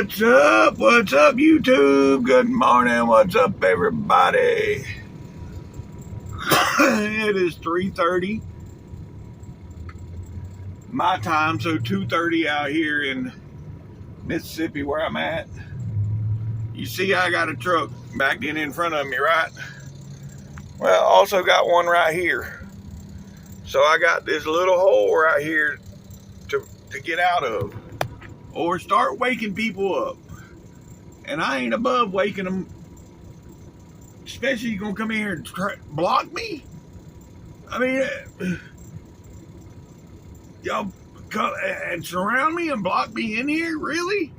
What's up? What's up, YouTube? Good morning. What's up, everybody? It is 3:30 my time, so 2:30 out here in Mississippi where I'm at. You see I got a truck backed in front of me, right? Well, also got one right here. So I got this little hole right here to get out of or start waking people up. And I ain't above waking them, especially you gonna come in here and block me? I mean, y'all come and surround me and block me in here, really?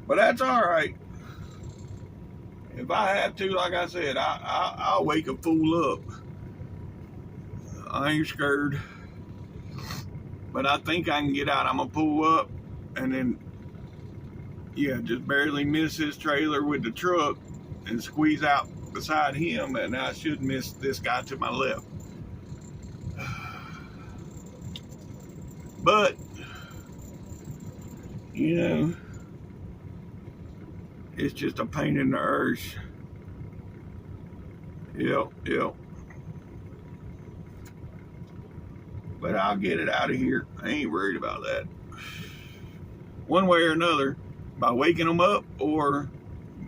But that's all right. If I have to, like I said, I'll wake a fool up. I ain't scared. But I think I can get out. I'm gonna pull up and then, yeah, just barely miss his trailer with the truck and squeeze out beside him, and I should miss this guy to my left. But, you know, it's just a pain in the arse. Yep. But I'll get it out of here. I ain't worried about that. One way or another, by waking them up or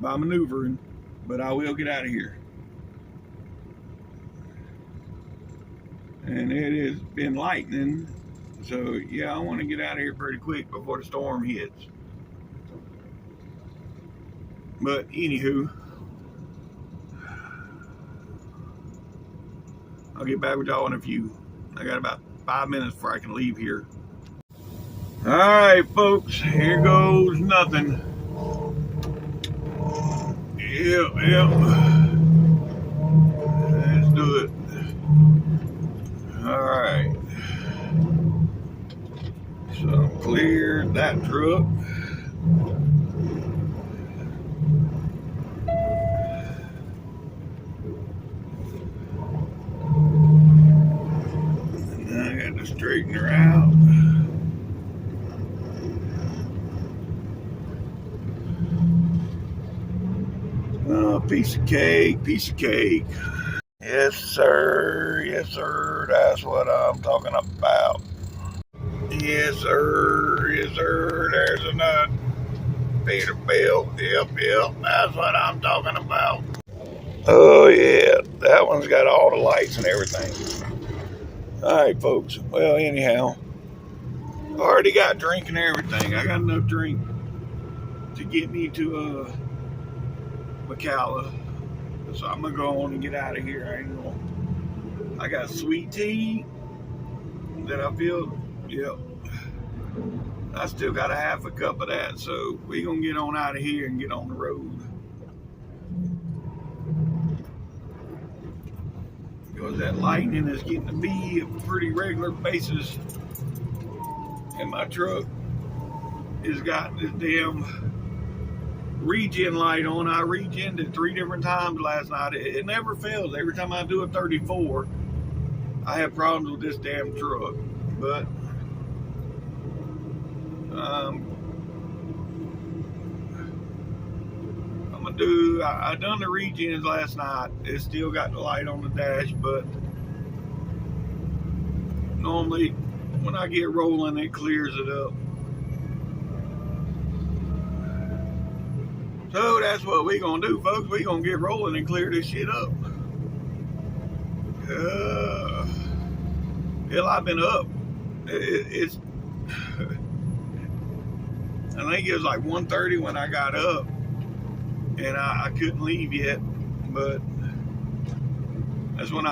by maneuvering, but I will get out of here. And it has been lightning, so yeah, I want to get out of here pretty quick before the storm hits. But anywho, I'll get back with y'all in a few. I got about 5 minutes before I can leave here. All right, folks, here goes nothing. Yep. Let's do it. All right. So cleared that truck. And now I got to straighten her out. Oh, piece of cake. Yes, sir. That's what I'm talking about. Yes, sir. There's another Peterbilt. Yep. That's what I'm talking about. Oh, yeah. That one's got all the lights and everything. All right, folks. Well, anyhow, already got drink and everything. I got enough drink to get me to McCalla. So I'm gonna go on and get out of here. I got sweet tea that I feel. Yep. I still got a half a cup of that, so we gonna get on out of here and get on the road. Because that lightning is getting to be a pretty regular basis, and my truck has got this damn regen light on. I regened it 3 different times last night. It never fails. Every time I do a 34, I have problems with this damn truck. But I'm gonna do. I done the regens last night. It's still got the light on the dash, but normally when I get rolling, it clears it up. So that's what we gonna do, folks. We gonna get rolling and clear this shit up. Hell, I've been up. It's I think it was like 1:30 when I got up, and I couldn't leave yet. But that's when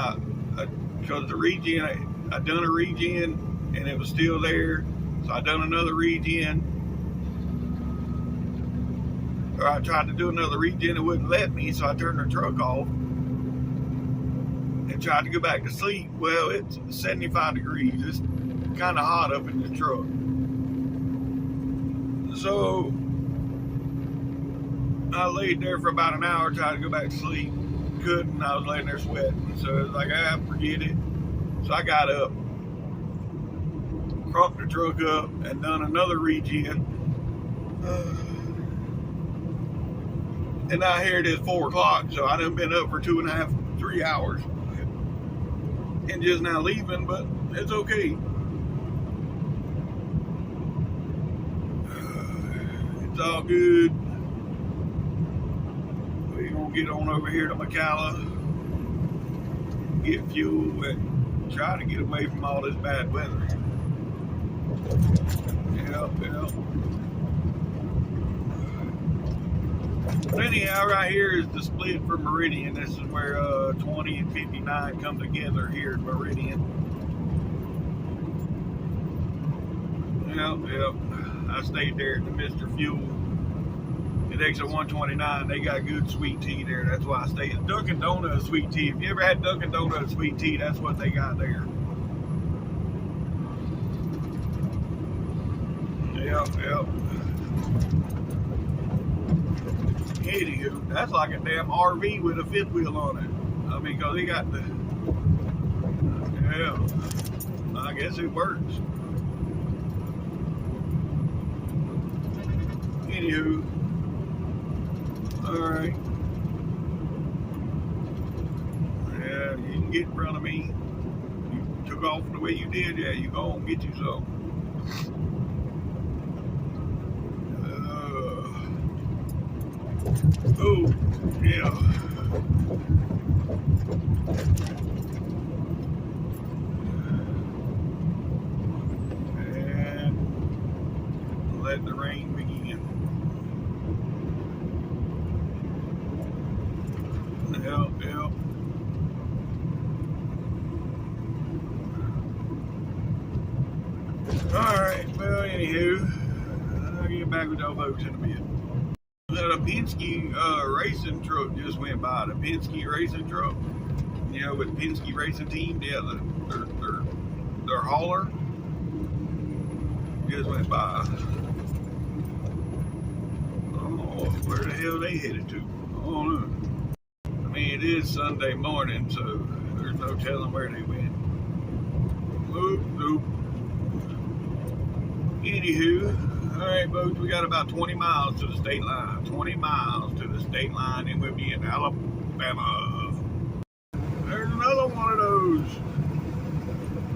because the regen, I done a regen and it was still there, so I done another regen. Or I tried to do another regen, it wouldn't let me, so I turned the truck off and tried to go back to sleep. Well, it's 75 degrees. It's kind of hot up in the truck. So I laid there for about an hour, tried to go back to sleep. Couldn't. I was laying there sweating. So it was like, forget it. So I got up. cropped the truck up and done another regen. And now here it is 4 o'clock, so I done been up for 2.5, 3 hours. And just now leaving, but it's okay. It's all good. We're gonna get on over here to McCalla, get fuel, and try to get away from all this bad weather. Yep. But anyhow, right here is the split for Meridian. This is where 20 and 59 come together here in Meridian. Yep. I stayed there at the Mr. Fuel. At exit 129, they got good sweet tea there. That's why I stay at Dunkin' Donuts sweet tea. If you ever had Dunkin' Donuts sweet tea, that's what they got there. Yep. Anywho, that's like a damn RV with a fifth wheel on it. I mean, because they got the, yeah, I guess it works. Anywho, all right. Yeah, you can get in front of me. You took off the way you did, yeah, you go and get you some. Oh, yeah. And let the rain begin. Yep. Alright, well, anywho, I'll get back with y'all folks in a bit. A Penske racing truck just went by. The Penske racing truck, you know, with Penske racing team, yeah, their hauler just went by. Oh, where the hell they headed to? I don't know. I mean, it is Sunday morning, so there's no telling where they went. Nope. Anywho. Alright, folks, we got about 20 miles to the state line. 20 miles to the state line, and we'll be in Alabama. There's another one of those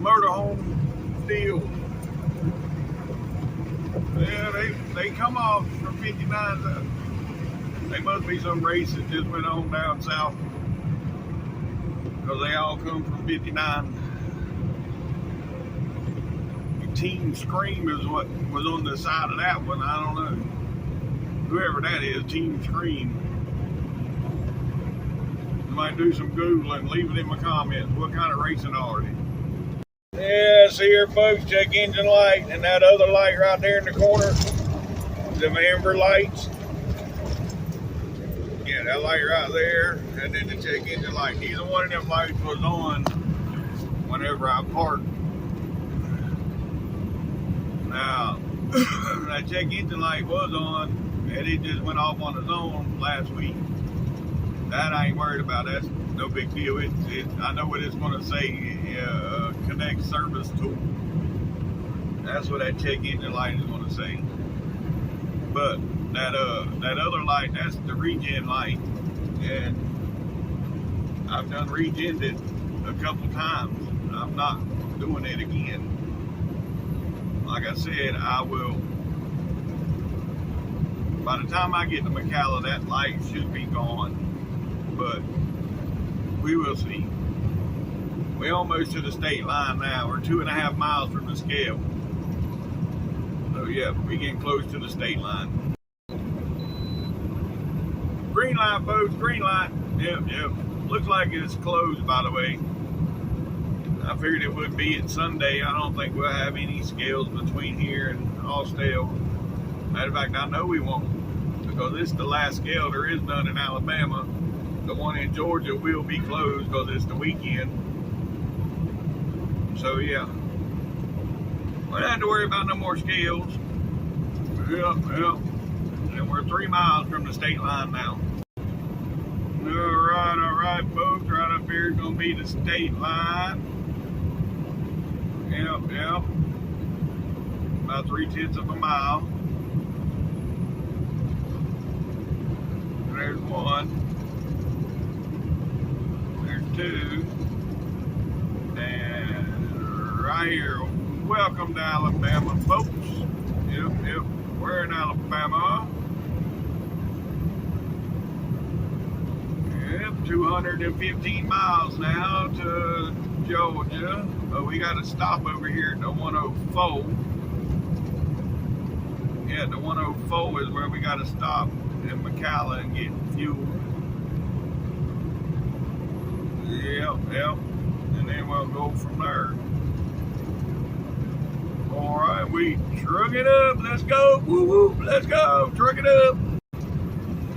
motorhome deals. Yeah, they come off from 59. They must be some race that just went on down south, because they all come from 59. Team Scream is what was on the side of that one. I don't know. Whoever that is, Team Scream. You might do some Googling, leave it in my comments. What kind of racing are they? Yeah, see here, folks, check engine light, and that other light right there in the corner, them amber lights. Yeah, that light right there, and then the check engine light. Neither one of them lights was on whenever I parked. Now, that check engine light was on, and it just went off on its own last week. That I ain't worried about. That's no big deal. I know what it's going to say. Connect service tool. That's what that check engine light is going to say. But that other light, that's the regen light, and I've done regened it a couple times. I'm not doing it again. Like I said, I will, by the time I get to McCalla, that light should be gone, but we will see. We're almost to the state line now. We're 2.5 miles from the scale. So yeah, we're getting close to the state line. Green light, folks, green light. Yep. Looks like it's closed, by the way. I figured it would be. It's Sunday. I don't think we'll have any scales between here and Austell. Matter of fact, I know we won't, because this is the last scale there is none in Alabama. The one in Georgia will be closed because it's the weekend. So yeah, we don't have to worry about no more scales. Yep. And we're 3 miles from the state line now. All right, folks. Right up here is going to be the state line. Yep. about 3/10 of a mile. There's one. There's two. And right here. Welcome to Alabama, folks. Yep. We're in Alabama. Yep, 215 miles now to Georgia. But we got to stop over here at the 104. Yeah, the 104 is where we got to stop in McAllen and get fuel. Yep. And then we'll go from there. All right, we truck it up. Let's go. Woo. Let's go. Truck it up.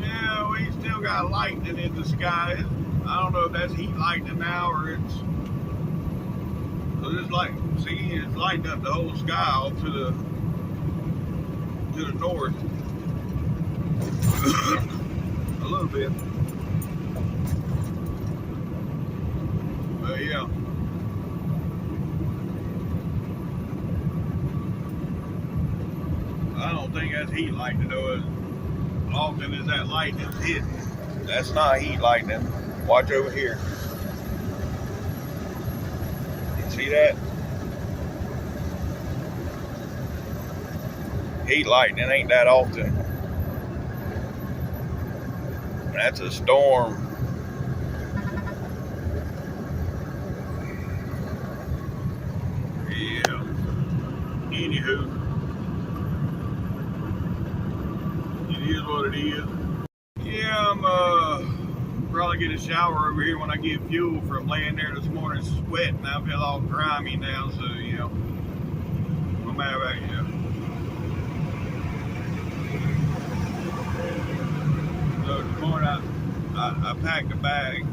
Yeah, we still got lightning in the sky. I don't know if that's heat lightning now or it's. It's like, see, it's lighting up the whole sky off to the north. A little bit. But yeah. I don't think that's heat lightning though. As often as that lightning's hitting, that's not heat lightning. Watch over here. You see that? Heat lightning ain't that often. That's a storm. Yeah. Anywho. It is what it is. Yeah, I'm probably get a shower over here when I get fuel from laying there this morning sweating. I feel all grimy now, so you know. No matter about you. So this morning I packed a bag.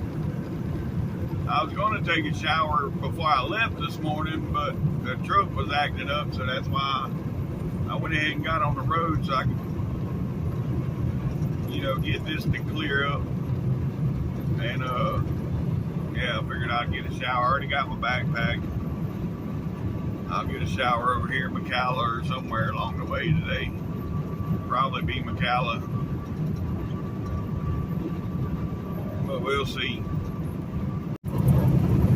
I was going to take a shower before I left this morning, but the truck was acting up, so that's why I went ahead and got on the road so I could, you know, get this to clear up. And yeah, I figured I'd get a shower. I already got my backpack. I'll get a shower over here in McAllen or somewhere along the way today. Probably be McAllen. But we'll see.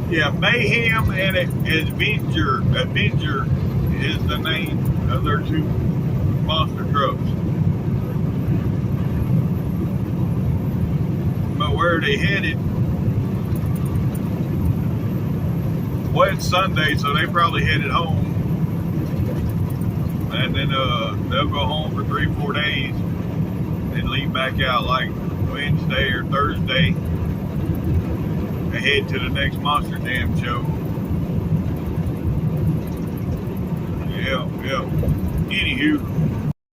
Yeah, Mayhem and Adventure is the name of their two monster trucks. But where are they headed? Well, it's Sunday, so they probably headed home. And then they'll go home for 3-4 days and leave back out like Wednesday or Thursday. Head to the next Monster Jam show. Yeah. Anywho,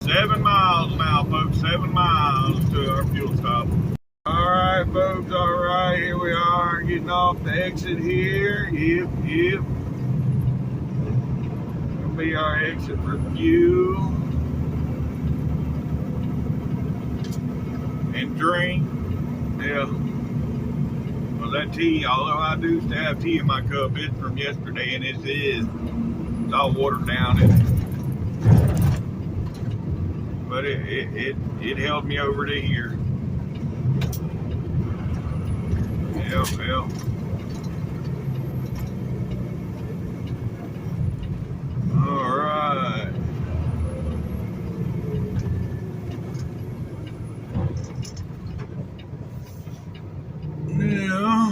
7 miles now, folks. 7 miles to our fuel stop. All right, folks. All right, here we are getting off the exit here. Yep. Gonna be our exit for fuel and drink. Yeah. That tea, although I do still have tea in my cup, it's from yesterday and it's all watered down. But it held me over to here. Yeah. All right. Yeah.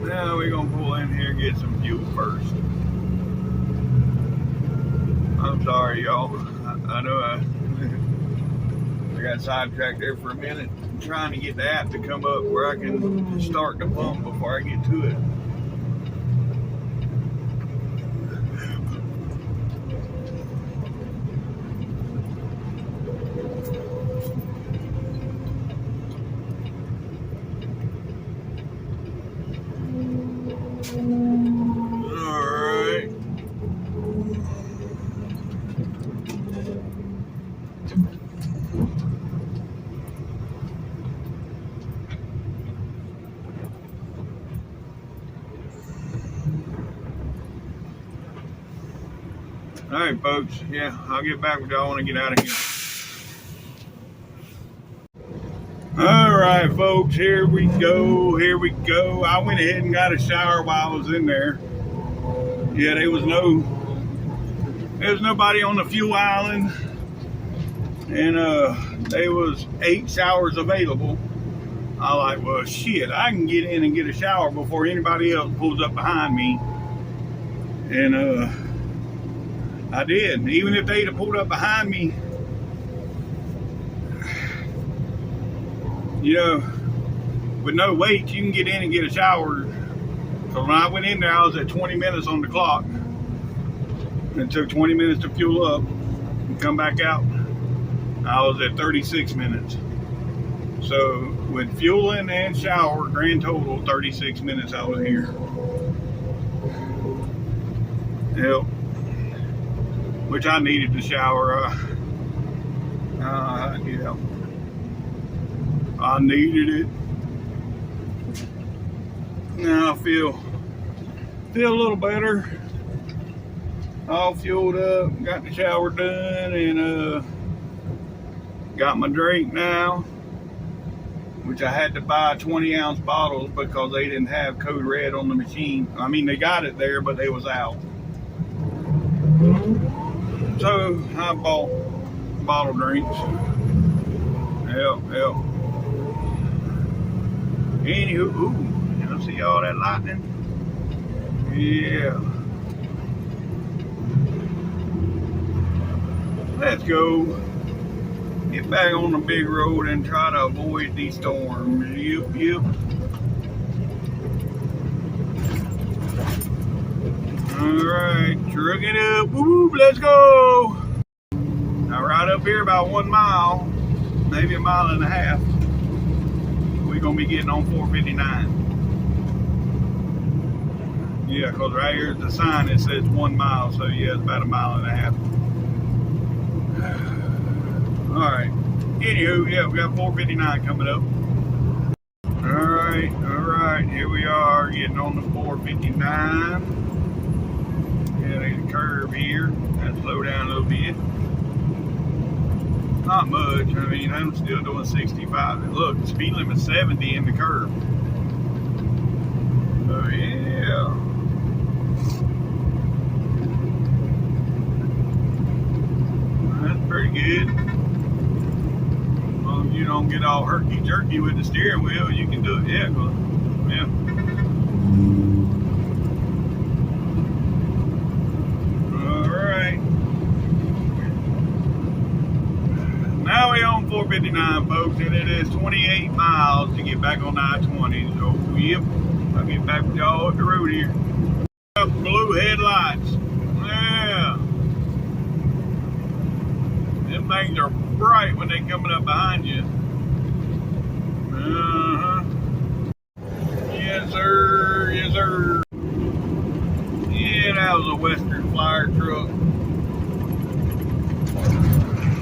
Now we're gonna pull in here and get some fuel first. I'm sorry, y'all. I know I got sidetracked there for a minute. I'm trying to get the app to come up where I can start the pump before I get to it. All right, folks. Yeah, I'll get back with y'all when I get out of here. All right, folks. Here we go. Here we go. I went ahead and got a shower while I was in there. Yeah, there was nobody on the fuel island, and there was 8 showers available. I like, well, shit, I can get in and get a shower before anybody else pulls up behind me. And I did. Even if they'd have pulled up behind me, you know, with no wait, you can get in and get a shower. So when I went in there, I was at 20 minutes on the clock. It took 20 minutes to fuel up and come back out. I was at 36 minutes. So with fueling and shower, grand total 36 minutes I was here. Yep. Which I needed to shower. Yeah. I needed it. Now I feel a little better. All fueled up, got the shower done, and got my drink now, which I had to buy 20-ounce bottles because they didn't have Code Red on the machine. I mean, they got it there, but they was out. So I bought bottle drinks. Yep. Anywho, ooh, you see all that lightning? Yeah. Let's go. Get back on the big road and try to avoid these storms. Yep. Alright, truck it up. Woo, let's go. Now right up here about 1 mile, maybe 1.5 miles, we're gonna be getting on 459. Yeah, because right here's the sign that says 1 mile, so yeah, it's about 1.5 miles. Alright. Anywho, yeah, we got 459 coming up. Alright. Here we are getting on the 459. Yeah, there's a curve here. Gotta slow down a little bit. Not much. I mean, I'm still doing 65. And look, the speed limit's 70 in the curve. So yeah. That's pretty good. As long as you don't get all herky-jerky with the steering wheel, you can do it. Yeah. Alright. Now we're on 459, folks, and it is 28 miles to get back on I-20. So, yep, I'll get back with y'all up the road here. Blue headlights. Yeah. Them things are bright when they coming up behind you. Yes, sir. Yeah, that was a Western Flyer truck.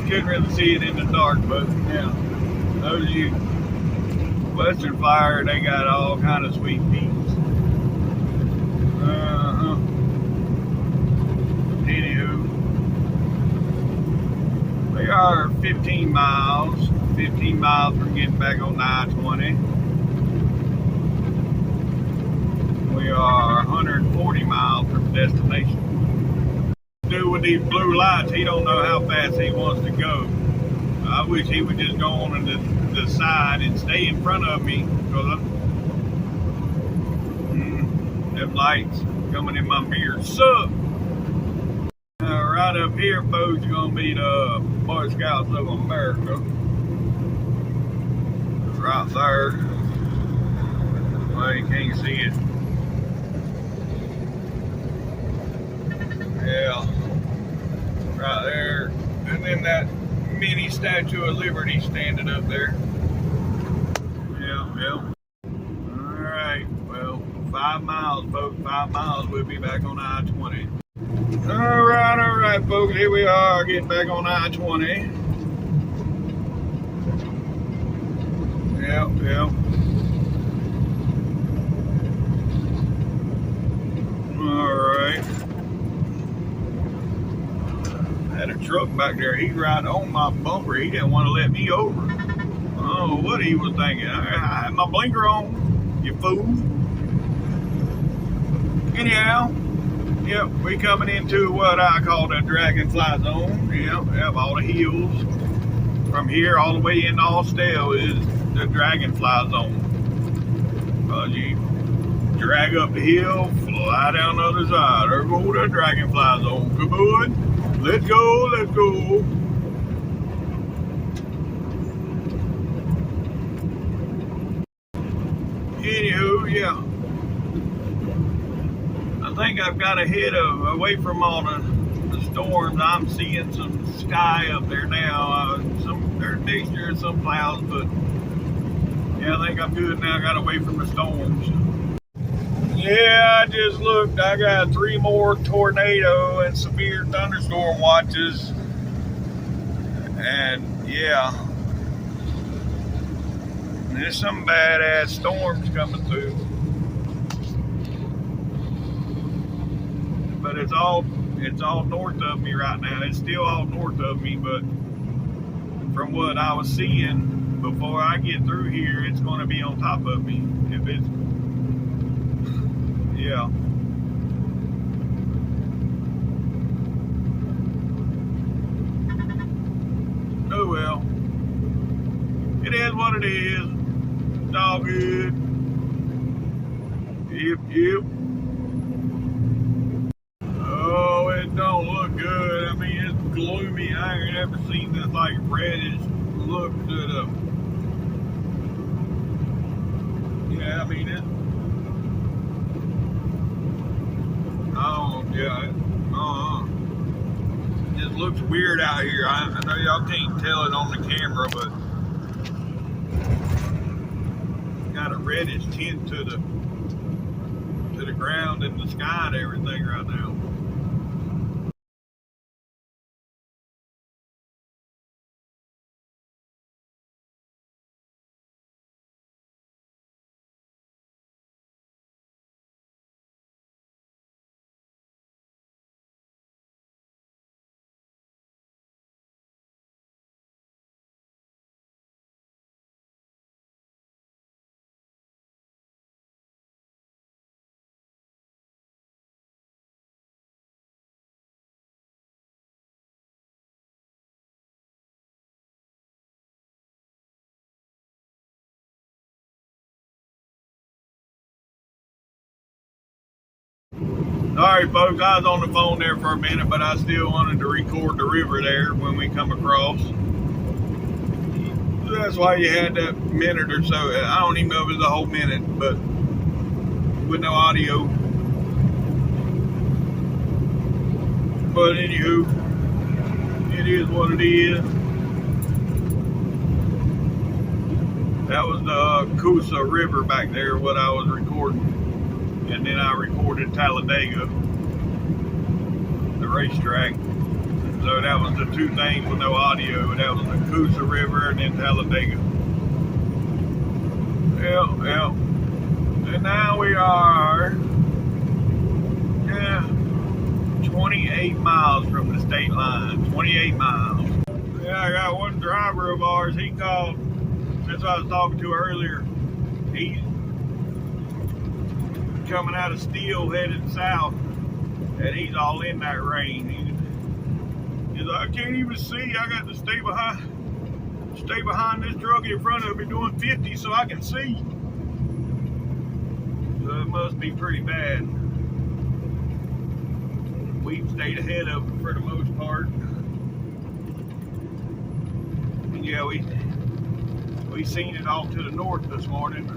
Couldn't really see it in the dark, but yeah, those of you Western Flyer, they got all kind of sweet peas. Anywho, we are 15 miles from getting back on I-20. We are 140 miles from destination. Do with these blue lights, he don't know how fast he wants to go. I wish he would just go on the side and stay in front of me, because them lights coming in my mirror suck. Right up here, folks, you're gonna meet Boy Scouts of America. Right there. Well, you can't see it. Yeah. Right there. And then that mini Statue of Liberty standing up there. Yeah. Alright, well, 5 miles, folks. 5 miles, we'll be back on I-20. Alright, folks, here we are, getting back on I-20. Yep. Alright. truck back there. He's right on my bumper. He didn't want to let me over. Oh, what he was thinking. I had my blinker on, you fool. Anyhow, yep, we coming into what I call the dragonfly zone. Yep, all the hills. From here all the way into Austell is the dragonfly zone. You drag up the hill, fly down the other side. There go the dragonfly zone. Come on, let's go, let's go. Anywho, yeah. I think I've got ahead of, away from all the storms. I'm seeing some sky up there now. There's mixture of some clouds, but yeah, I think I'm good now. I got away from the storms. Yeah, I just looked. I got 3 more tornado and severe thunderstorm watches. And yeah, there's some badass storms coming through. But it's all north of me right now. It's still all north of me, but from what I was seeing before I get through here, it's going to be on top of me. If it's, yeah. Oh well. It is what it is. It's all good. Yep. Oh, it don't look good. I mean, it's gloomy. I ain't ever seen this like reddish look to the. Yeah, I mean it. Oh yeah. It just looks weird out here. I know y'all can't tell it on the camera, but got a reddish tint to the ground and the sky and everything right now. Alright folks, I was on the phone there for a minute, but I still wanted to record the river there when we come across. That's why you had that minute or so. I don't even know if it was a whole minute, but with no audio. But anywho, it is what it is. That was the Coosa River back there, what I was recording. And then I recorded Talladega, the racetrack. So that was the 2 things with no audio. That was the Coosa River and then Talladega. Yeah. And now we are 28 miles from the state line. 28 miles. Yeah, I got one driver of ours. He called, since I was talking to earlier. He's coming out of Steele headed south, and he's all in that rain. He's like, I can't even see. I got to stay behind this truck in front of me doing 50 so I can see. So it must be pretty bad. We've stayed ahead of it for the most part. And yeah, we seen it off to the north this morning.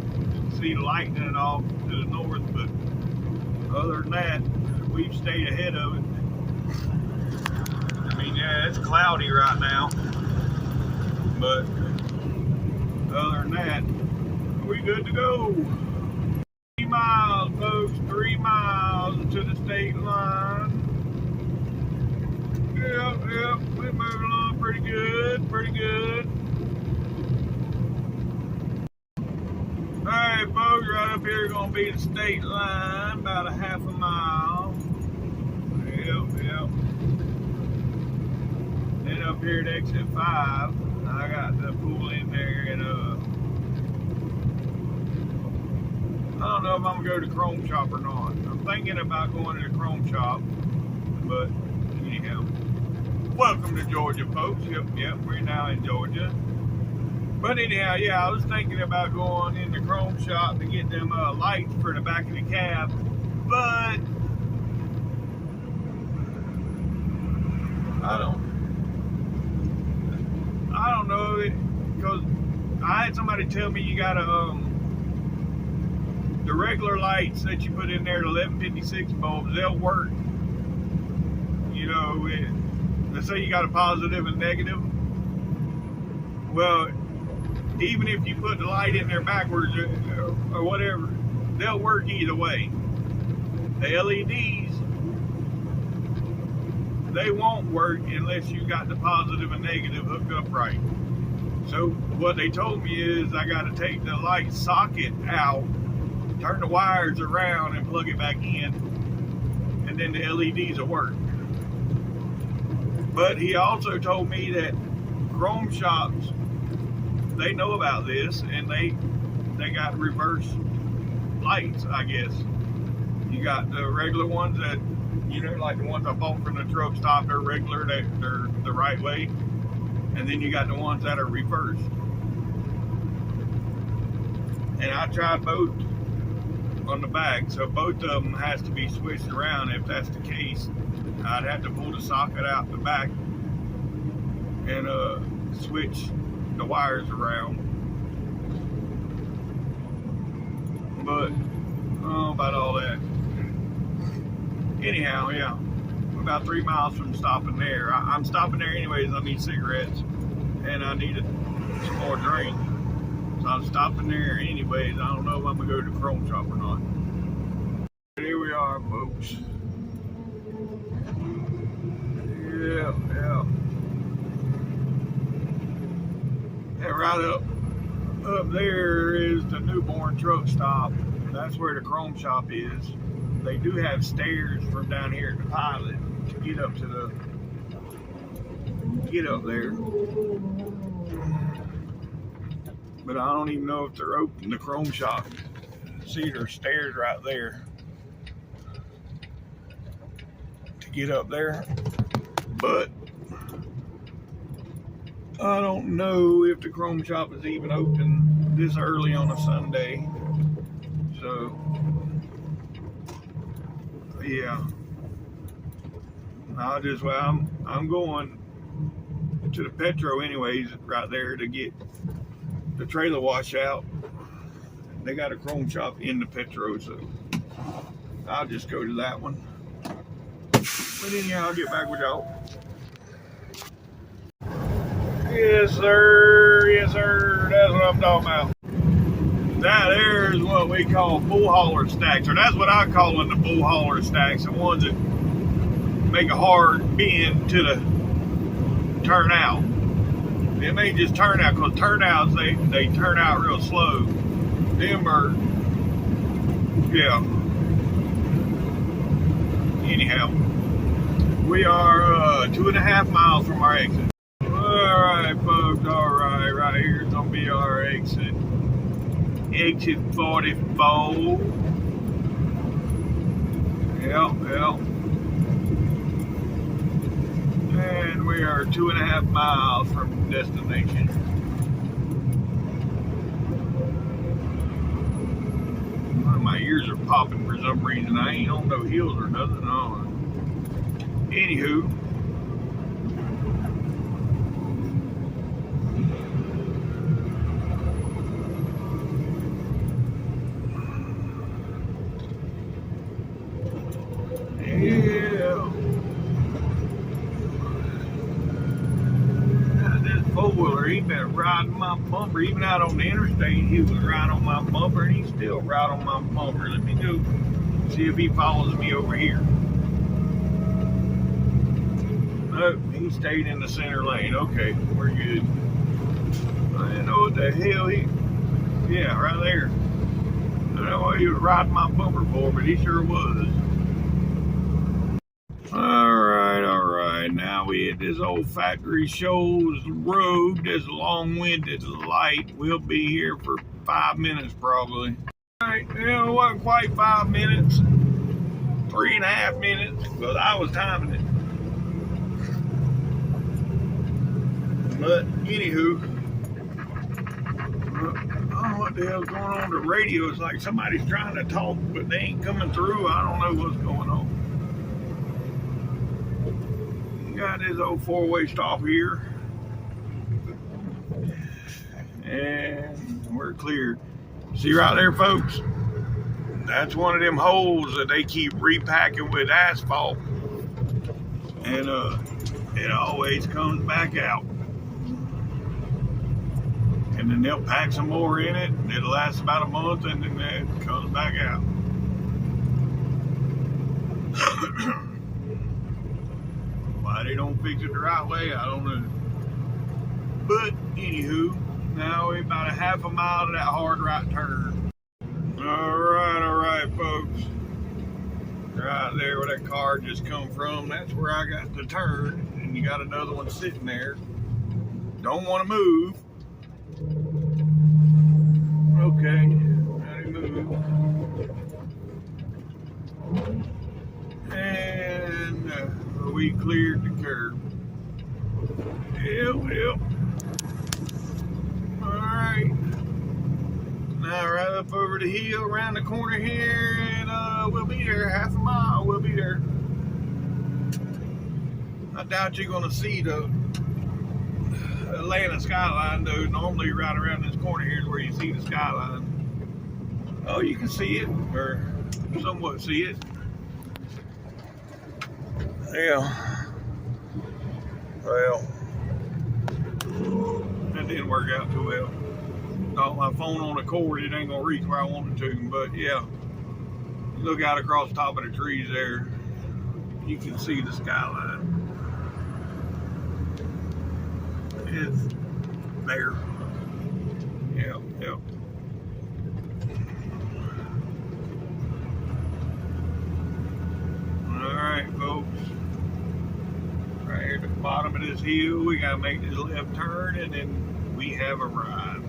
See the lightning and all to the north, but other than that, we've stayed ahead of it. I mean, yeah, it's cloudy right now, but other than that, we good to go. 3 miles, folks, 3 miles to the state line. Yep, we're moving along pretty good. Alright folks, right up here gonna be the state line, about a half a mile. Yep. Then up here at exit 5, I got to pull in there and I don't know if I'm gonna go to Chrome Shop or not. I'm thinking about going to the Chrome Shop, but anyhow. Welcome to Georgia, folks. Yep, we're now in Georgia. But anyhow, yeah, I was thinking about going in the Chrome Shop to get them lights for the back of the cab, but I don't know, because I had somebody tell me you gotta the regular lights that you put in there, the 1156 bulbs, they'll work. You know, let's say you got a positive and negative. Well, even if you put the light in there backwards or whatever, they'll work either way. The LEDs, they won't work unless you got the positive and negative hooked up right. So what they told me is I got to take the light socket out, turn the wires around and plug it back in, and then the LEDs will work. But he also told me that Chrome shops, they know about this, and they got reverse lights, I guess. You got the regular ones that, you know, like the ones I bought from the truck stop, they're regular, they're the right way. And then you got the ones that are reversed. And I tried both on the back, so both of them has to be switched around. If that's the case, I'd have to pull the socket out the back and switch the wires around. But I don't know about all that. Anyhow, yeah, we're about 3 miles from stopping there. I'm stopping there anyways. I need cigarettes and I needed some more drink, so I'm stopping there anyways. I don't know if I'm gonna go to the Chrome Shop or not. Here we are, folks. Yeah. And right up there is the newborn truck stop. That's where the Chrome Shop is. They do have stairs from down here at the Pilot to get up there. But I don't even know if they're open, the Chrome Shop. See, there's stairs right there to get up there. But I don't know if the Chrome Shop is even open this early on a Sunday. So, yeah. I'm going to the Petro anyways, right there to get the trailer wash out. They got a Chrome Shop in the Petro, so I'll just go to that one. But anyhow, I'll get back with y'all. Yes, sir. Yes, sir. That's what I'm talking about. That there is what we call bull hauler stacks, or that's what I call them, the bull hauler stacks, the ones that make a hard bend to the turnout. It may just turn out, because turnouts, they turn out real slow. Them are, yeah. Anyhow, we are 2.5 miles from our exit. Alright, folks, alright, right here is gonna be our exit. Exit 44. Yeah. And we are 2.5 miles from destination. My ears are popping for some reason. I ain't on no heels or nothing. No. Anywho. Yeah. This four-wheeler, he been riding my bumper. Even out on the interstate, he was riding on my bumper, and he's still riding on my bumper. Let me go see if he follows me over here. Nope, he stayed in the center lane. Okay, we're good. I didn't know what the hell yeah, right there. I don't know what he was riding my bumper for, but he sure was. All right. Now Now we hit this old factory shows road, this long-winded light. We'll be here for 5 minutes probably. All right, it wasn't quite 5 minutes, 3.5 minutes, but I was timing it. But anywho, I don't know what the hell's going on with the radio. It's like somebody's trying to talk, but they ain't coming through. I don't know what's going on. Got this old four-way stop here. And we're cleared. See right there, folks? That's one of them holes that they keep repacking with asphalt. And it always comes back out. And then they'll pack some more in it. It'll last about a month and then it comes back out. Why they don't fix it the right way, I don't know. But anywho, now we're about a half a mile to that hard right turn. All right, folks. Right there where that car just come from, that's where I got the turn. And you got another one sitting there. Don't want to move. Okay, now you move. And we cleared the curb. Yep. Alright. Now right up over the hill, around the corner here, and we'll be there, half a mile, we'll be there. I doubt you're gonna see the Atlanta skyline, though. Normally right around this corner here is where you see the skyline. Oh, you can see it, or somewhat see it. Yeah. Well, that didn't work out too well. Got my phone on the cord, it ain't gonna reach where I wanted to, but yeah. Look out across the top of the trees there. You can see the skyline. It's there. Yep. Alright, folks. Right here at the bottom of this hill, we gotta make this left turn and then we have arrived.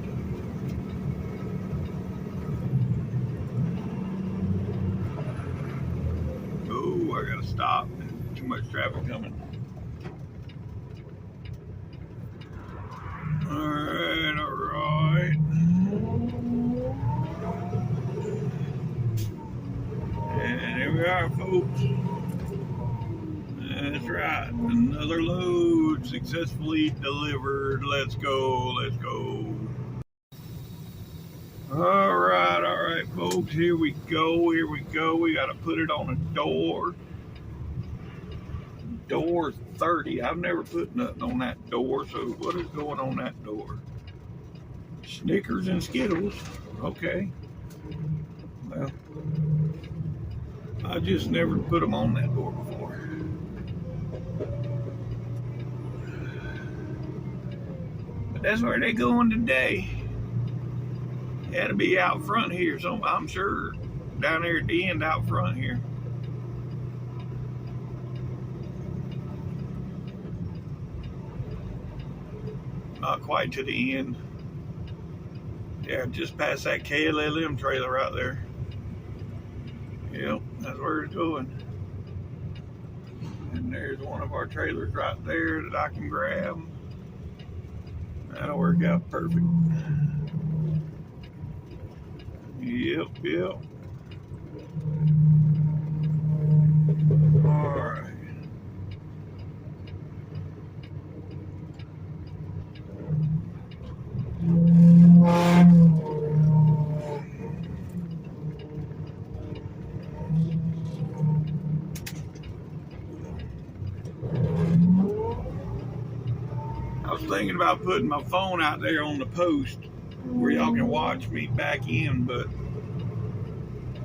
Oh, I gotta stop. Too much traffic coming. Alright. And here we are, folks. That's right. Another load successfully delivered. Let's go. Alright, folks. Here we go. We gotta put it on a door. Door 30. I've never put nothing on that door, so what is going on that door? Snickers and Skittles. Okay. Well, I just never put them on that door before. But that's where they going today. Had to be out front here, so I'm sure down there at the end out front here. Not quite to the end. Yeah, just past that KLLM trailer right there. Yep, that's where it's going. And there's one of our trailers right there that I can grab. That'll work out perfect. Yep. Alright. I was thinking about putting my phone out there on the post where y'all can watch me back in, but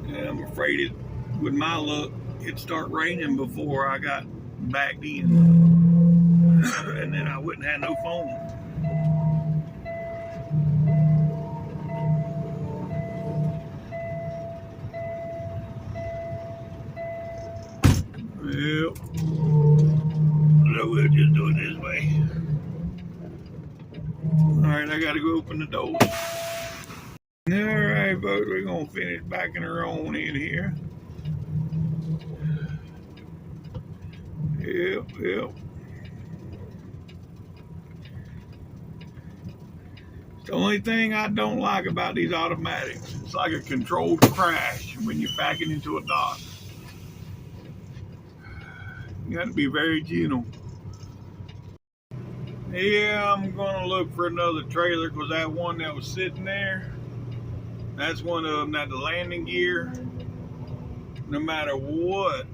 I'm afraid with my luck, it'd start raining before I got backed in. And then I wouldn't have no phone. Yep. we'll just do it this way. Alright, I gotta go open the door. Alright, folks, we're gonna finish backing her on in here. Yep. The only thing I don't like about these automatics, it's like a controlled crash when you're backing into a dock. You got to be very gentle. Yeah, I'm gonna look for another trailer because that one that was sitting there, that's one of them that the landing gear, no matter what,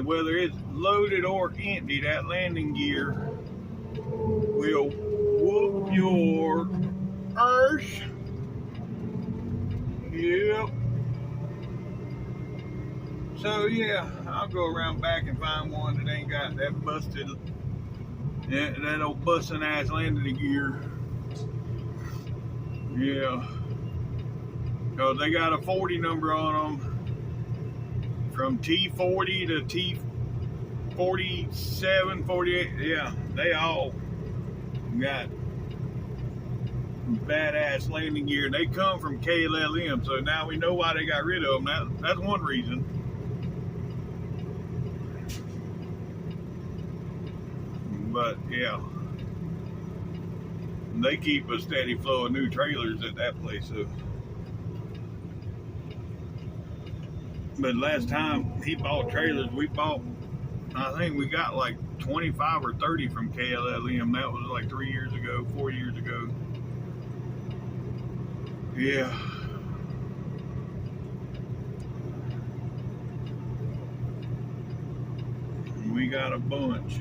whether it's loaded or empty, that landing gear will whoop your arse. Yep. So yeah, I'll go around back and find one that ain't got that busted, that old busting ass landing gear. Yeah. Because they got a 40 number on them. From T40 to T47, 48. Yeah, they all got badass landing gear. They come from KLM, so now we know why they got rid of them. That's one reason. But yeah, they keep a steady flow of new trailers at that place. So. But last time he bought trailers, I think we got like 25 or 30 from KLM. That was like 4 years ago. Yeah. We got a bunch.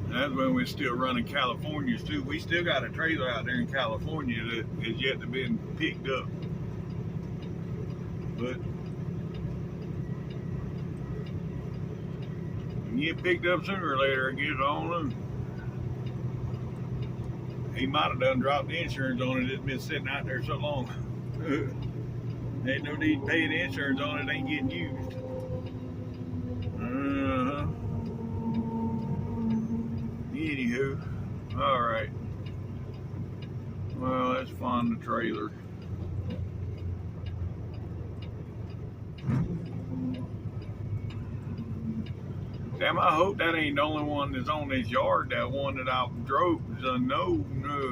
That's when we're still running Californias too. We still got a trailer out there in California that is yet to be picked up. But you get picked up sooner or later, I get on him. He might have done dropped the insurance on it. It's been sitting out there so long. Ain't no need paying the insurance on it. Ain't getting used. Anywho, all right. Well, let's find the trailer. Damn, I hope that ain't the only one that's on this yard. That one that I drove. No,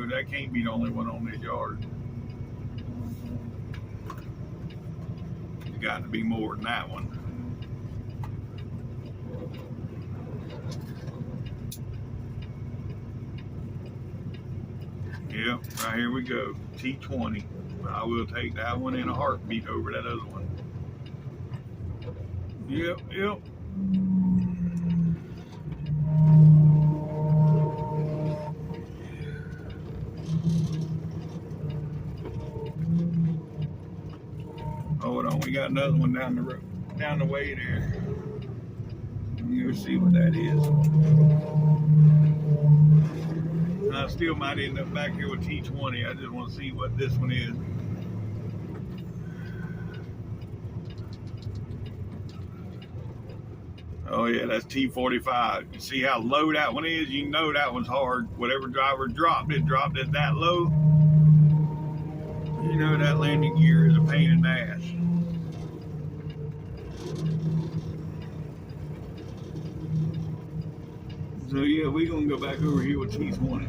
that can't be the only one on this yard. There's got to be more than that one. Yep, right here we go. T20. I will take that one in a heartbeat over that other one. Yep. Hold on, we got another one down the road, down the way there. Let's see what that is. I still might end up back here with T20. I just want to see what this one is. Oh yeah, that's T45. You see how low that one is? You know that one's hard. Whatever driver dropped it that low. You know that landing gear is a pain in the ass. So yeah, we're gonna go back over here with T20.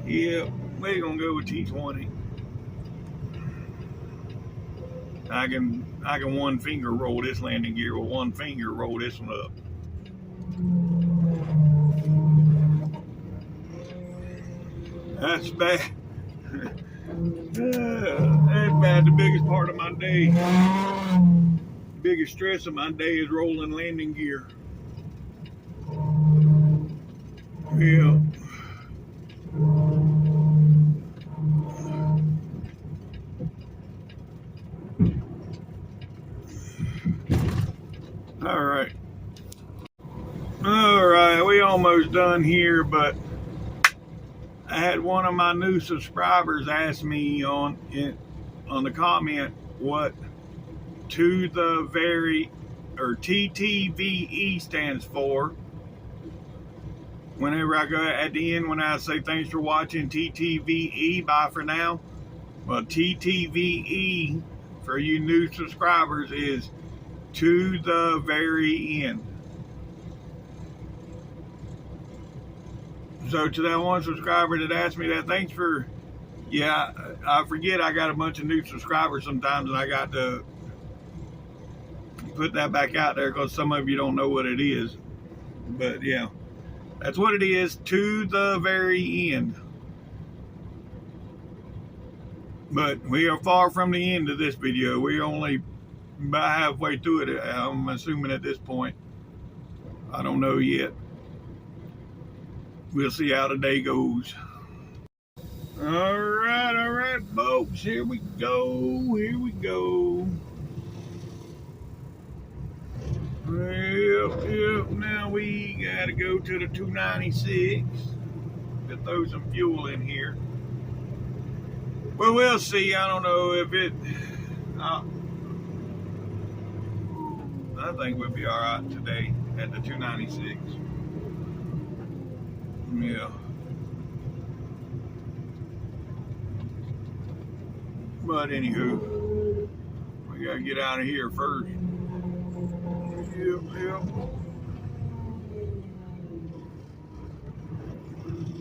Yeah, we're gonna go with T20. I can one finger roll this landing gear with one finger, roll this one up. That's bad. That's bad. The biggest part of my day, biggest stress of my day is rolling landing gear. Yeah. All right, we almost done here, but I had one of my new subscribers ask me on the comment what to the very, or TTVE stands for. Whenever I go at the end, when I say thanks for watching, TTVE, bye for now. Well, TTVE, for you new subscribers, is to the very end. So to that one subscriber that asked me that, thanks for, yeah, I forget I got a bunch of new subscribers sometimes, and I got to put that back out there because some of you don't know what it is. But yeah, that's what it is, to the very end. But we are far from the end of this video. We're only about halfway through it, I'm assuming at this point. I don't know yet. We'll see how the day goes. All right, folks. Here we go. Yep. Now we gotta go to the 296 to throw some fuel in here. Well, we'll see. I don't know if it. I think we'll be all right today at the 296. Yeah. But anywho, we gotta get out of here first. Yep.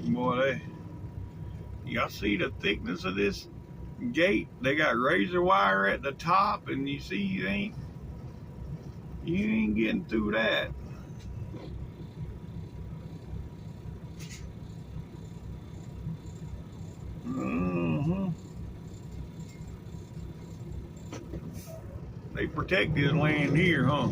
Boy, y'all see the thickness of this gate? They got razor wire at the top, and you see you ain't getting through that. They protect this land here, huh?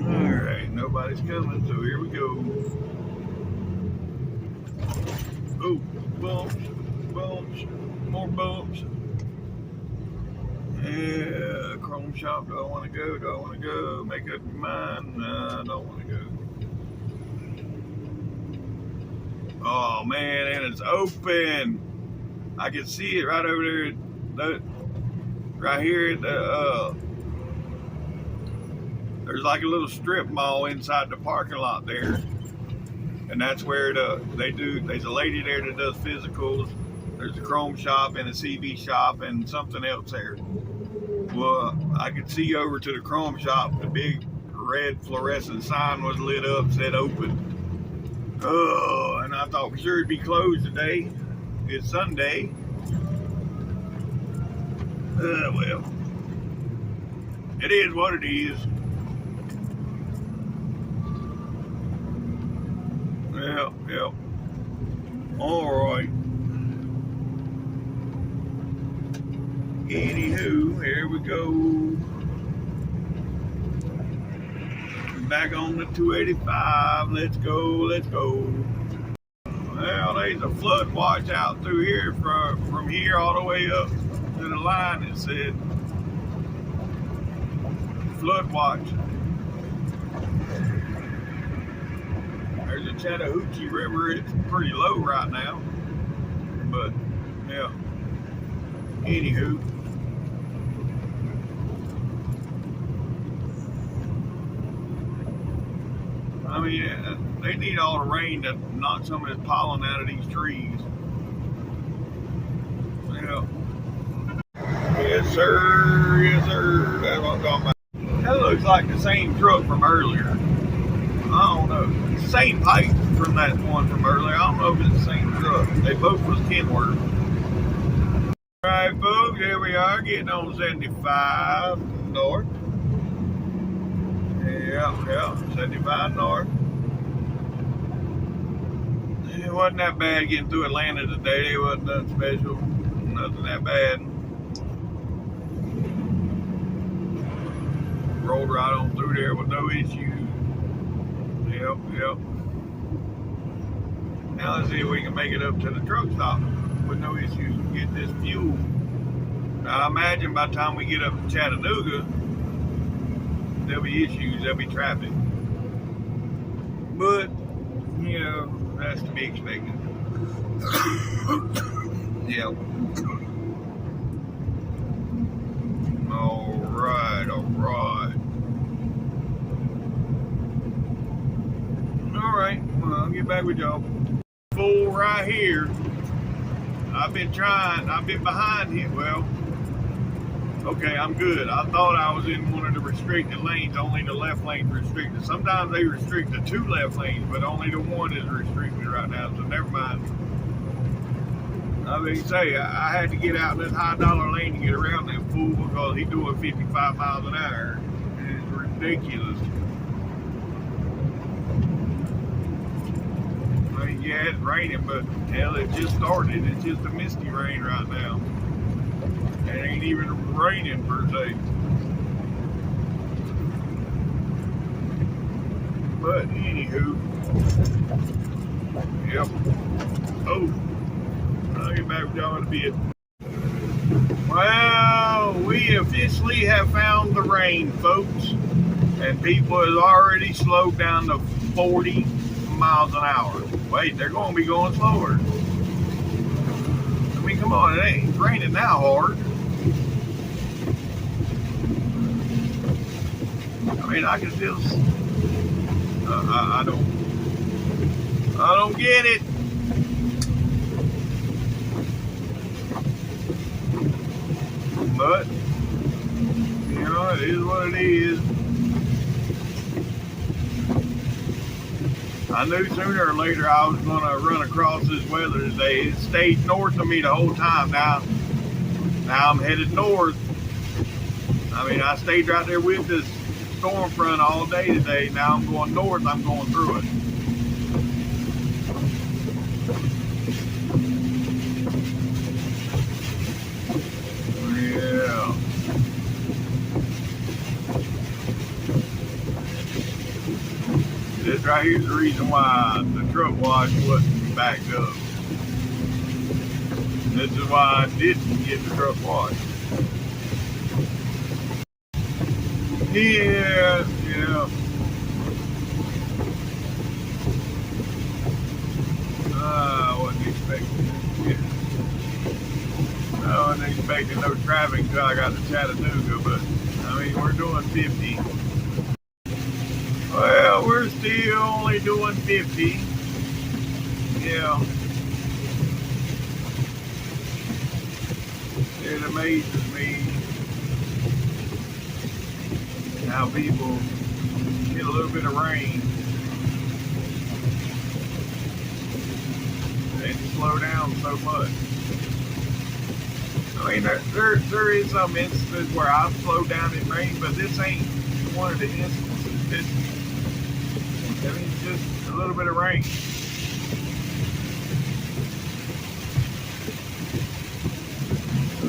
Alright, nobody's coming, so here we go. Oh, bumps, more bumps. Yeah, chrome shop, do I want to go? Make up your mind? Nah, I don't want to go. Oh man, and it's open. I can see it right over there, right here at the, there's like a little strip mall inside the parking lot there. And that's where there's a lady there that does physicals. There's a chrome shop and a CV shop and something else there. Well, I could see over to the chrome shop, the big red fluorescent sign was lit up, said open. Oh, and I thought for sure it'd be closed today. It's Sunday. Well, it is what it is. Yep. All right. Anywho, here we go. Back on the 285. Let's go. Well, there's a flood watch out through here from here all the way up to the line. It said flood watch. There's a Chattahoochee River. It's pretty low right now, but yeah. Anywho, I mean, they need all the rain to knock some of this pollen out of these trees. Yeah. Yes, sir. That's what I'm talking about. That looks like the same truck from earlier. I don't know. Same pipe from that one from earlier. I don't know if it's the same truck. They both was Kenworth. All right, folks, here we are getting on 75 north. Yeah, 75 north. It wasn't that bad getting through Atlanta today. It wasn't nothing special. Nothing that bad. Rolled right on through there with no issues. Yep. Now let's see if we can make it up to the truck stop with no issues and get this fuel. Now I imagine by the time we get up to Chattanooga, there'll be issues, there'll be traffic. But, you know, that's to be expected. Yep. All right, all right. All right, well, I'll get back with y'all. Fool right here. I've been behind him. Well, okay, I'm good. I thought I was in one of the restricted lanes, only the left lane's restricted. Sometimes they restrict the 2 left lanes, but only the 1 is restricted right now, so never mind. I mean, I had to get out in this high dollar lane to get around that fool because he's doing 55 miles an hour. It's ridiculous. I mean, yeah, it's raining, but hell, it just started. It's just a misty rain right now. It ain't even raining per se. But anywho, yep. Oh, I'll get back with y'all in a bit. Well, we officially have found the rain, folks, and people have already slowed down to 40 miles an hour. Wait, they're going to be going slower. I mean, come on, it ain't raining that hard. I mean, I can still. I don't get it. But you know, it is what it is. I knew sooner or later I was going to run across this weather today. It stayed north of me the whole time. Now I'm headed north. I mean, I stayed right there with this storm front all day today. Now I'm going north. I'm going through it. Yeah. This right here is the reason why the truck wash wasn't backed up. This is why I didn't get the truck washed. Yeah. I wasn't expecting it. I wasn't expecting no traffic until I got to Chattanooga, but I mean, we're doing 50. Well, we're still only doing 50. Yeah. It amazes me how people get a little bit of rain and slow down so much. I mean, there is some instances where I've slowed down in rain, but this ain't one of the instances. I mean, it's just a little bit of rain.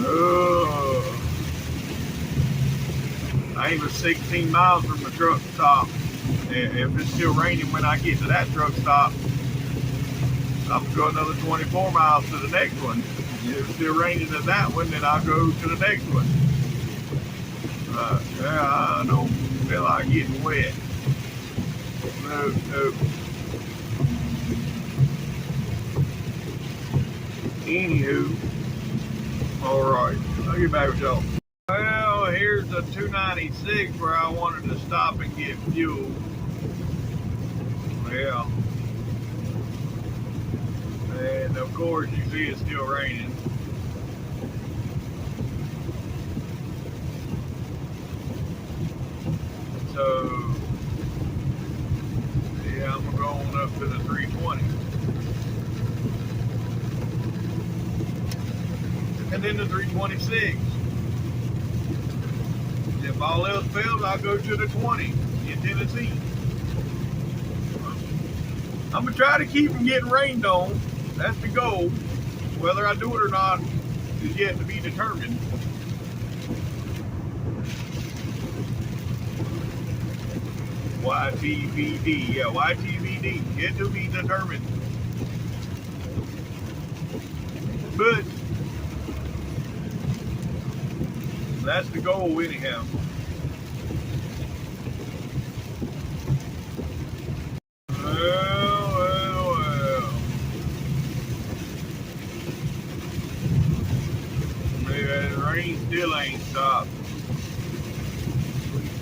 Oh, I ain't but 16 miles from the truck stop. If it's still raining when I get to that truck stop, I'm going to go another 24 miles to the next one. If it's still raining at that one, then I'll go to the next one. Yeah, I don't feel like getting wet. No. Anywho, all right, I'll get back with y'all. Well, here's the 296 where I wanted to stop and get fuel. Yeah. And of course, you see it's still raining. So, yeah, I'm gonna go on up to the 320. And then the 326. If all else fails, I'll go to the 20 in Tennessee. I'm gonna try to keep from getting rained on. That's the goal. Whether I do it or not is yet to be determined. YTVD, yeah, YTVD, yet to be determined. But that's the goal anyhow. Well. still ain't stopped.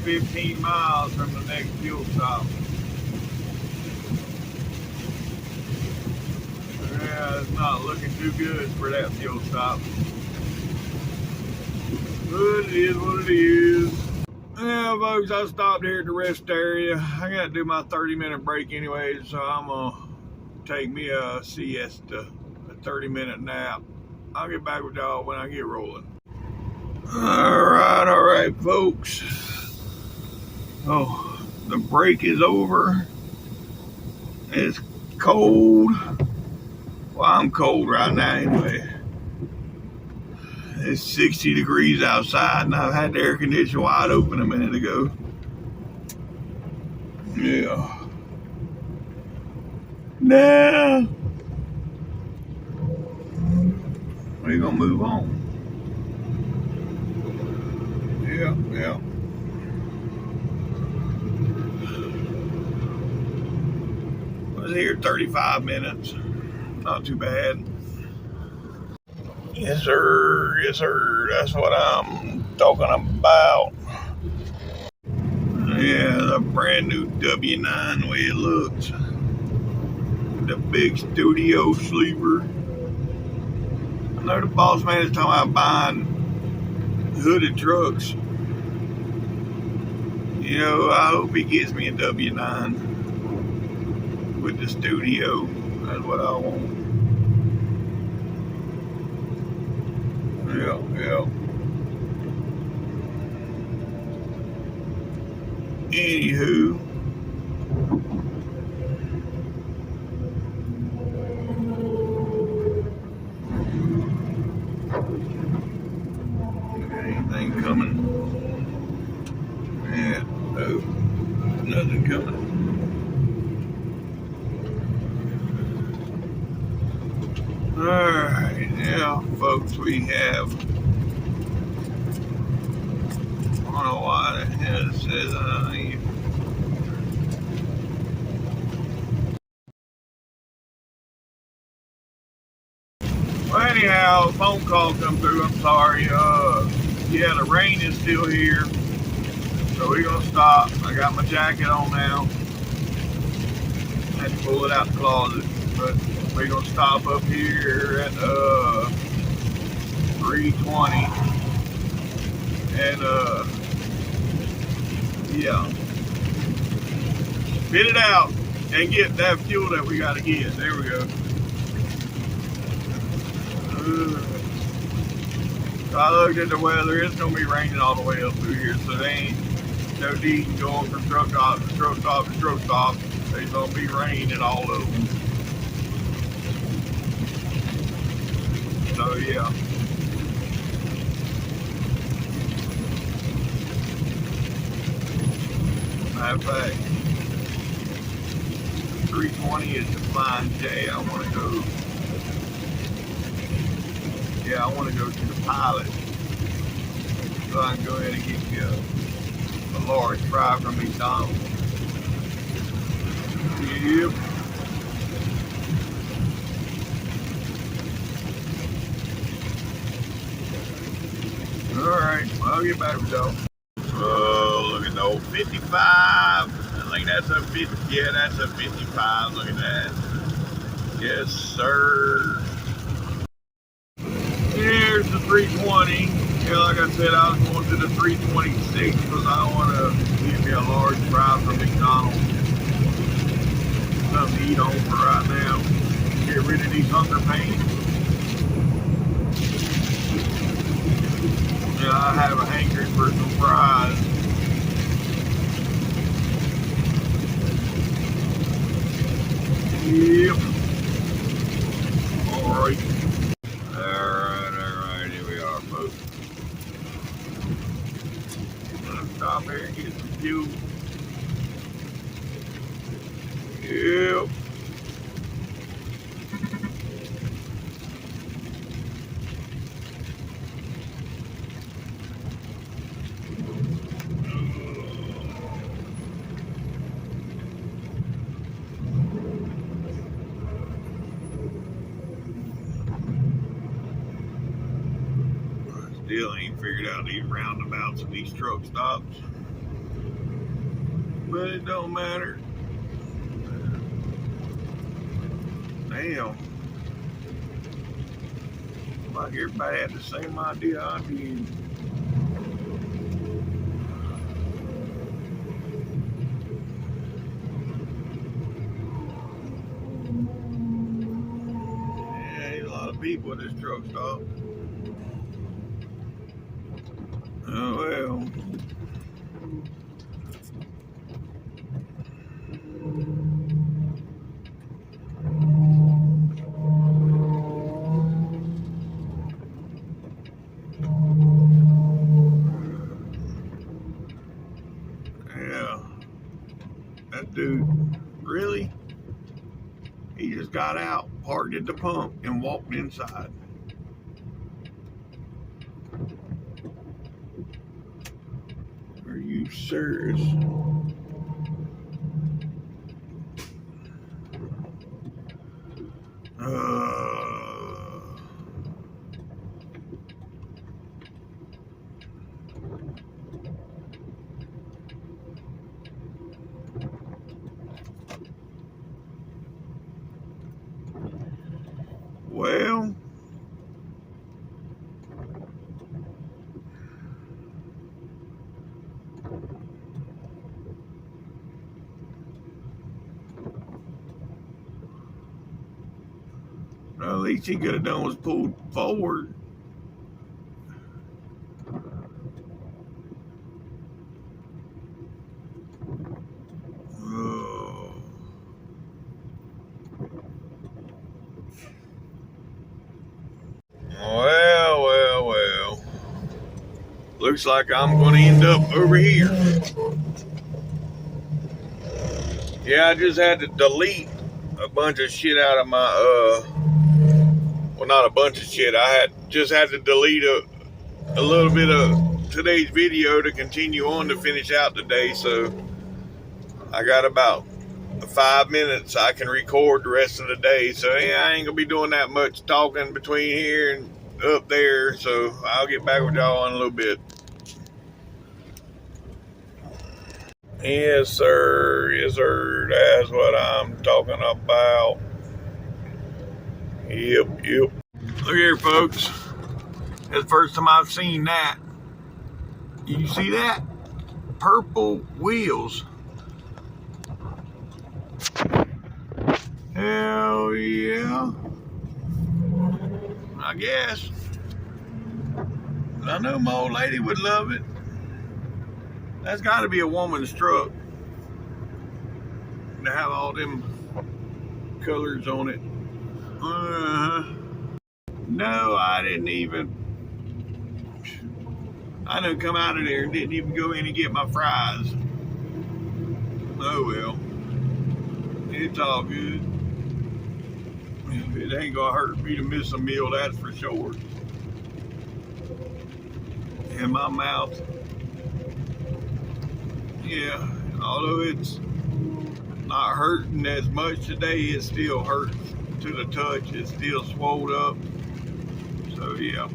15 miles from the next fuel stop. Yeah, it's not looking too good for that fuel stop. But it is what it is. Yeah, folks, I stopped here at the rest area. I got to do my 30-minute break anyway, so I'm going to take me a siesta, a 30-minute nap. I'll get back with y'all when I get rolling. All right, folks. Oh, the break is over. It's cold. Well, I'm cold right now anyway. It's 60 degrees outside, and I've had the air conditioner wide open a minute ago. Yeah. Now, we're gonna move on. Yeah. I was here 35 minutes. Not too bad. Yes, sir. That's what I'm talking about. Yeah, the brand new W9, the way it looks. The big studio sleeper. I know the boss man is talking about buying hooded trucks. You know, I hope he gets me a W9 with the studio. That's what I want. Yeah. Anywho. Anything coming? Yeah, no, nothing coming. Alright, yeah, folks, we have. I don't know why the hell it says well, anyhow, a phone call come through. I'm sorry. Yeah, the rain is still here, so we're gonna stop. I got my jacket on now. I had to pull it out the closet, but we're gonna stop up here at 320, and yeah, spit it out and get that fuel that we gotta get. There we go. So I looked at the weather. It's gonna be raining all the way up through here, so they ain't no need in going from truck stop to truck stop to truck stop. There's gonna be rain in all of them. So yeah. Matter of fact, 320 is the flying J. I want to go. Yeah, I want to go to the pilot, so I can go ahead and get me a large fry from McDonald's. Yep. Alright, well, I'll get back with y'all. Oh, look at the old 55. I think that's a 50. Yeah, that's a 55. Look at that. Yes, sir. Here's the 320. Yeah, like I said, I was going to the 326 because I want to get me a large fry from McDonald's. Something to eat on for right now. Get rid of these hunger pains. Yeah, I have a hankering for some fries. Yep. Alright. Alright. Here we are, folks. I'm gonna stop here and get some fuel. Yep. Still ain't figured out these roundabouts and these truck stops. But it don't matter. Damn. Like everybody had the same idea I did. Yeah, there's a lot of people at this truck stop. Oh well. Yeah. That dude, really? He just got out, parked at the pump, and walked inside. Are you serious? Well, at least he could have done was pulled forward. Well. Looks like I'm going to end up over here. Yeah, I just had to delete a bunch of shit out of my, well, not a bunch of shit. I just had to delete a little bit of today's video to continue on to finish out the day. So I got about 5 minutes I can record the rest of the day. So yeah, I ain't gonna be doing that much talking between here and up there. So I'll get back with y'all in a little bit. Yes, sir. Yes, sir. That's what I'm talking about. Yep. Look here, folks. It's the first time I've seen that. You see that? Purple wheels. Hell yeah. I guess. I know my old lady would love it. That's got to be a woman's truck to have all them colors on it. No, I didn't even. I done come out of there and didn't even go in and get my fries. Oh well. It's all good. It ain't gonna hurt me to miss a meal, that's for sure. In my mouth. Yeah, although it's not hurting as much today, it still hurts to the touch. It's still swelled up. So yeah,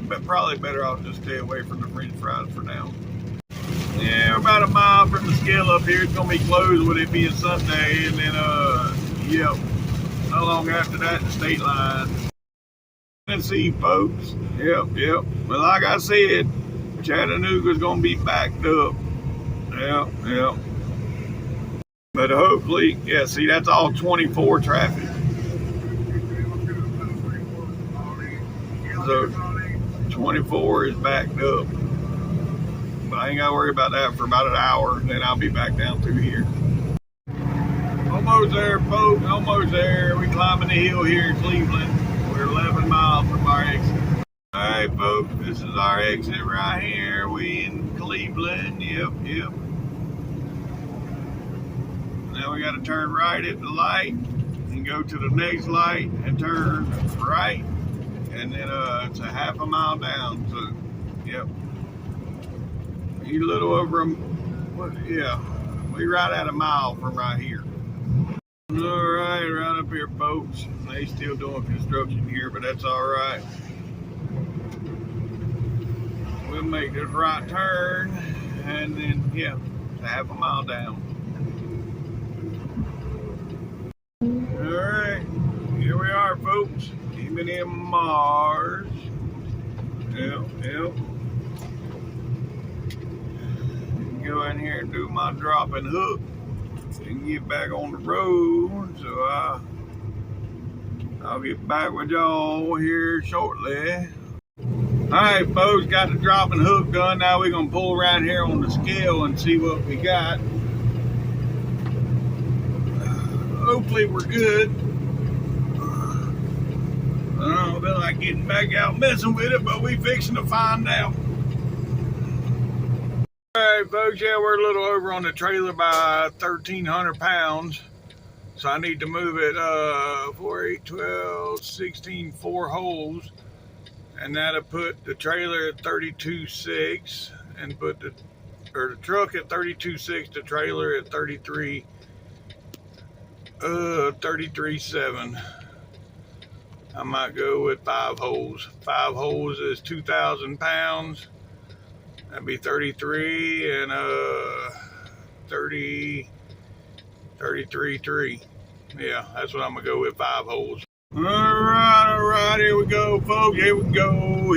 but probably better off just stay away from the French fries for now. Yeah, we're about a mile from the scale up here. It's gonna be closed with it being Sunday, and then yep, not long after that, the state line. Tennessee, folks. Yep. Well, like I said, Chattanooga's gonna be backed up. Yep. But hopefully, yeah, see, that's all 24 traffic. So 24 is backed up. But I ain't got to worry about that for about an hour, and then I'll be back down through here. Almost there, folks. Almost there. We climbing the hill here in Cleveland. We're 11 miles from our exit. All right, folks. This is our exit right here. We in Cleveland. Yep. Now we got to turn right at the light and go to the next light and turn right. And then it's a half a mile down. So, yep. You a little over yeah. We right at a mile from right here. All right up here, folks. They still doing construction here, but that's all right. we'll make this right turn, and then, yeah, it's a half a mile down. Alright, here we are, folks. Even in Mars. Yep. Go in here and do my drop and hook and get back on the road. So I'll get back with y'all here shortly. Alright, folks, got the drop and hook done. Now we're gonna pull around here on the scale and see what we got. Hopefully we're good. I don't feel like getting back out messing with it, but we fixing to find out. Alright, folks, yeah, we're a little over on the trailer by 1,300 pounds. So I need to move it 4, 8, 12, 16, 4 holes. And that'll put the trailer at 32.6 and put the truck at 32.6, the trailer at 33.7. I might go with 5 holes. 5 holes is 2,000 pounds. That'd be 33 and 33.3. Yeah, that's what I'm gonna go with, 5 holes. All right, here we go, folks. Here we go.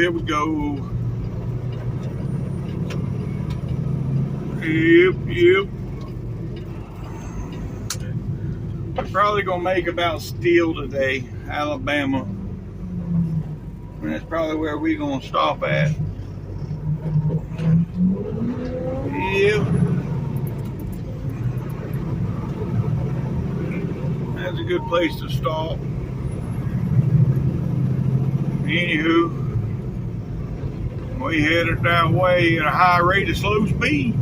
Yep. We're probably gonna make about Steel today, Alabama. And that's probably where we're gonna stop at. Yep. That's a good place to stop. Anywho, we headed that way at a high rate of slow speed.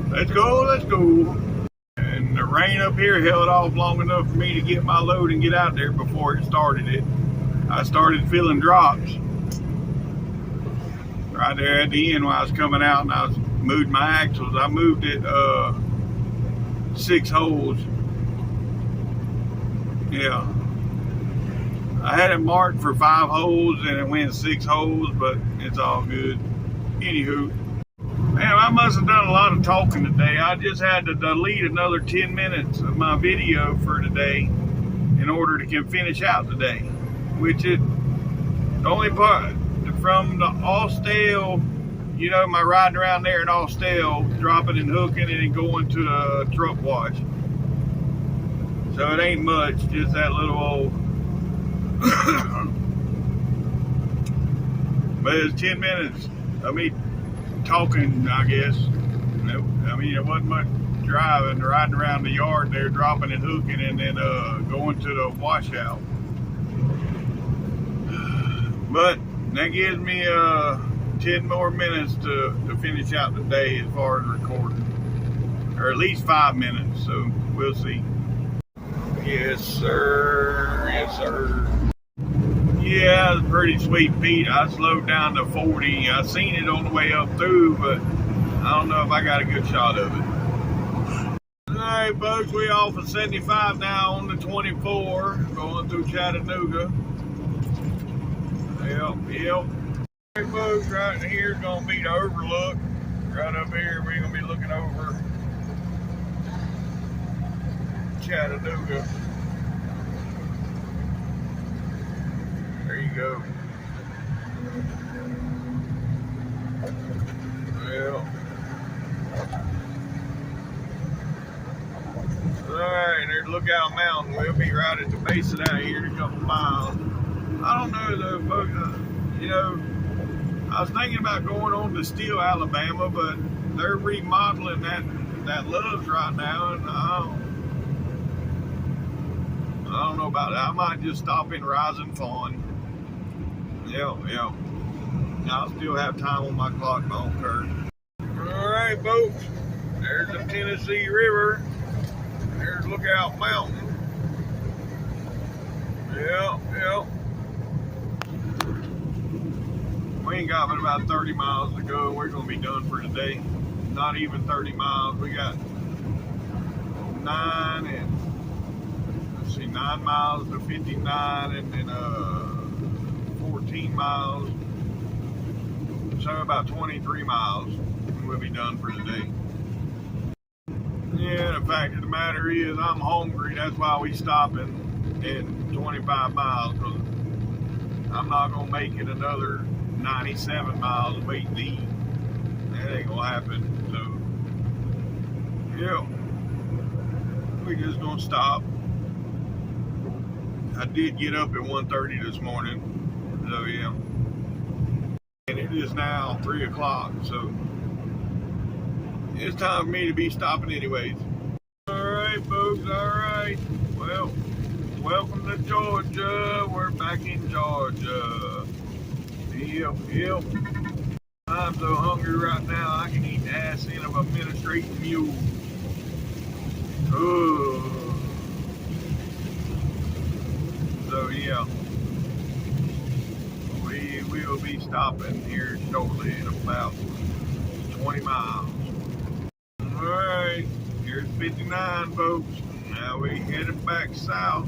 Let's go. And the rain up here held off long enough for me to get my load and get out there before it started it. I started feeling drops right there at the end when I was coming out, and I was moved my axles. I moved it 6 holes. Yeah. I had it marked for 5 holes and it went 6 holes, but it's all good. Anywho, man, I must have done a lot of talking today. I just had to delete another 10 minutes of my video for today in order to finish out today, which is the only part from the Austell, you know, my riding around there in Austell, dropping and hooking and then going to the truck wash. So it ain't much, just that little old but it's 10 minutes of me talking, I guess. I mean, it wasn't much riding around the yard there, dropping and hooking, and then going to the washout. But that gives me 10 more minutes to finish out the day as far as recording, or at least 5 minutes. So we'll see. Yes, sir. Yeah, it was pretty sweet, Pete. I slowed down to 40. I seen it on the way up through, but I don't know if I got a good shot of it. All right, folks, we off of 75 now on the 24, going through Chattanooga. Yep. All right, folks, right here is going to be the overlook. Right up here, we're going to be looking over Chattanooga. There you go. Well. Alright, there's Lookout Mountain. We'll be right at the base of that here in a couple miles. I don't know though, folks. You know, I was thinking about going on to Steel, Alabama, but they're remodeling that Love's right now, and I don't know about that. I might just stop in Rising Fawn. Yep. I'll still have time on my clock, don't care. Alright, folks. There's the Tennessee River. There's Lookout Mountain. Yep. We ain't got but about 30 miles to go. We're going to be done for today. Not even 30 miles. We got 9 miles to 59, and then 14 14 miles, so about 23 miles, and we'll be done for today. Yeah, the fact of the matter is I'm hungry. That's why we stopping in 25 miles, because I'm not going to make it another 97 miles waiting to eat. That ain't going to happen. So, yeah, we just going to stop. I did get up at 1:30 this morning, so yeah. And it is now 3 o'clock, so it's time for me to be stopping anyways. Alright, folks, alright. Well, welcome to Georgia. We're back in Georgia. Yep. I'm so hungry right now, I can eat the ass end of a administrative mule. Oh. So, yeah. We will be stopping here shortly in about 20 miles. Alright, here's 59, folks. Now we headed back south.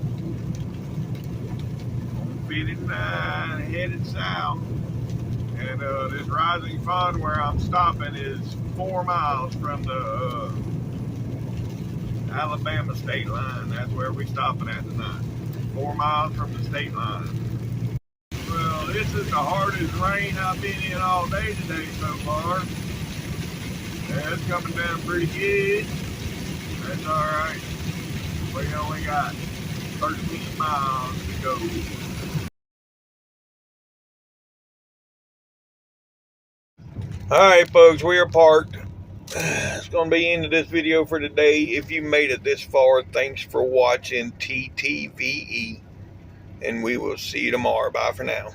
59 headed south. And this rising fund where I'm stopping is 4 miles from the Alabama state line. That's where we're stopping at tonight. 4 miles from the state line. Well, this is the hardest rain I've been in all day today so far. Yeah, it's coming down pretty good. That's alright. We only got 13 miles to go. Alright, folks, we are parked. It's going to be the end of this video for today. If you made it this far, thanks for watching TTVE. And we will see you tomorrow. Bye for now.